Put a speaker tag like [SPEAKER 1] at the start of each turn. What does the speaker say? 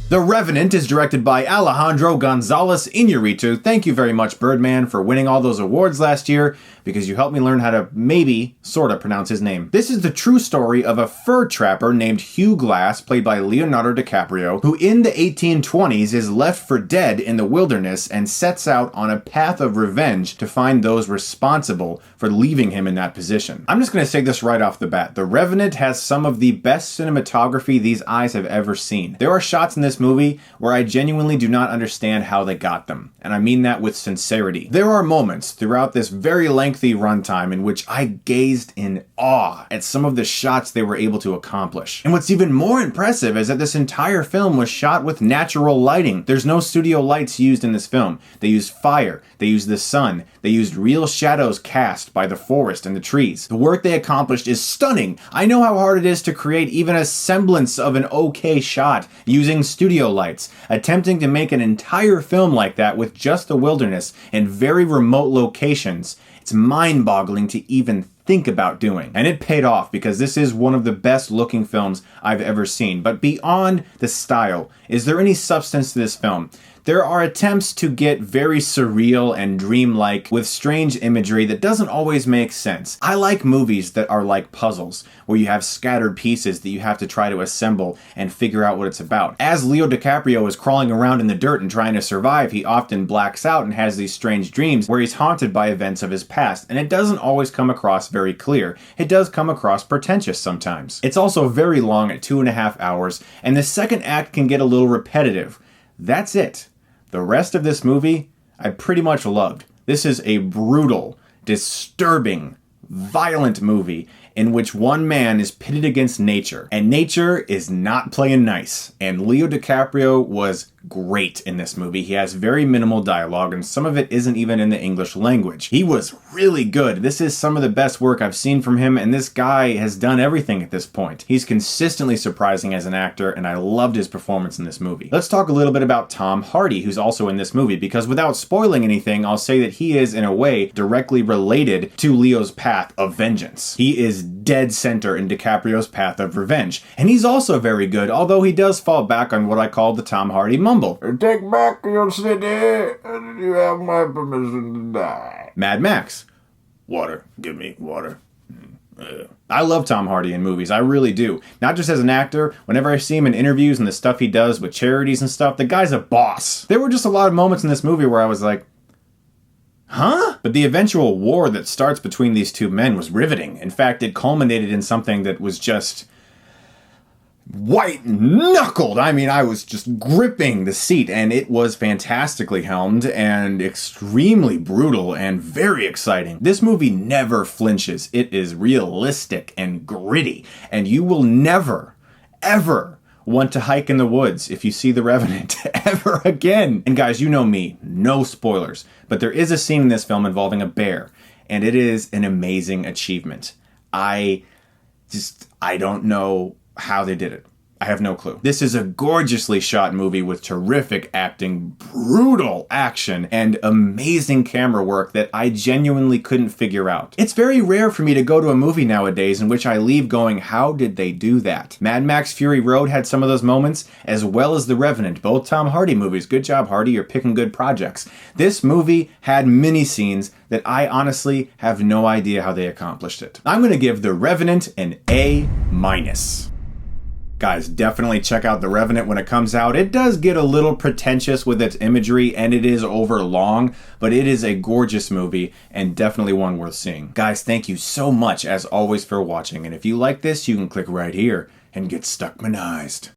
[SPEAKER 1] The Revenant is directed by Alejandro González Iñárritu. Thank you very much, Birdman, for winning all those awards last year, because you helped me learn how to maybe sorta pronounce his name. This is the true story of a fur trapper named Hugh Glass, played by Leonardo Dicaprio, who in the 1820s is left for dead in the wilderness and sets out on a path of revenge to find those responsible for leaving him in that position. I'm just gonna say this right off the bat. The Revenant has some of the best cinematography these eyes have ever seen. There are shots in this movie where I genuinely do not understand how they got them, and I mean that with sincerity. There are moments throughout this very lengthy runtime in which I gazed in awe at some of the shots they were able to accomplish. And what's even more impressive is that this entire film was shot with natural lighting. There's no studio lights used in this film. They used fire, they used the sun, they used real shadows cast by the forest and the trees. The work they accomplished is stunning. I know how hard it is to create even a semblance of an okay shot using studio lights. Attempting to make an entire film like that with just the wilderness and very remote locations, it's mind-boggling to even think about doing. And it paid off, because this is one of the best looking films I've ever seen. But beyond the style, is there any substance to this film? There are attempts to get very surreal and dreamlike with strange imagery that doesn't always make sense. I like movies that are like puzzles, where you have scattered pieces that you have to try to assemble and figure out what it's about. As Leo DiCaprio is crawling around in the dirt and trying to survive, he often blacks out and has these strange dreams where he's haunted by events of his past, and it doesn't always come across very clear. It does come across pretentious sometimes. It's also very long at 2.5 hours, and the second act can get a little repetitive. That's it. The rest of this movie, I pretty much loved. This is a brutal, disturbing, violent movie in which one man is pitted against nature, and nature is not playing nice. And Leo DiCaprio was great in this movie. He has very minimal dialogue, and some of it isn't even in the English language. He was really good. This is some of the best work I've seen from him, and this guy has done everything at this point. He's consistently surprising as an actor, and I loved his performance in this movie. Let's talk a little bit about Tom Hardy, who's also in this movie, because without spoiling anything, I'll say that he is, in a way, directly related to Leo's path of vengeance. He is dead center in DiCaprio's path of revenge, and he's also very good, although he does fall back on what I call the Tom Hardy mumble.
[SPEAKER 2] Take back your city, and you have my permission to die.
[SPEAKER 1] Mad Max. Water. Give me water. I love Tom Hardy in movies. I really do. Not just as an actor. Whenever I see him in interviews and the stuff he does with charities and stuff, the guy's a boss. There were just a lot of moments in this movie where I was like, huh? But the eventual war that starts between these two men was riveting. In fact, it culminated in something that was just white-knuckled. I mean, I was just gripping the seat, and it was fantastically helmed and extremely brutal and very exciting. This movie never flinches. It is realistic and gritty, and you will never, ever want to hike in the woods if you see The Revenant ever again. And guys, you know me, no spoilers, but there is a scene in this film involving a bear, and it is an amazing achievement. I don't know how they did it. I have no clue. This is a gorgeously shot movie with terrific acting, brutal action, and amazing camera work that I genuinely couldn't figure out. It's very rare for me to go to a movie nowadays in which I leave going, how did they do that? Mad Max Fury Road had some of those moments, as well as The Revenant, both Tom Hardy movies. Good job, Hardy, you're picking good projects. This movie had mini scenes that I honestly have no idea how they accomplished it. I'm gonna give The Revenant an A-. Guys, definitely check out The Revenant when it comes out. It does get a little pretentious with its imagery, and it is over long, but it is a gorgeous movie and definitely one worth seeing. Guys, thank you so much as always for watching, and if you like this, you can click right here and get Stuckmanized.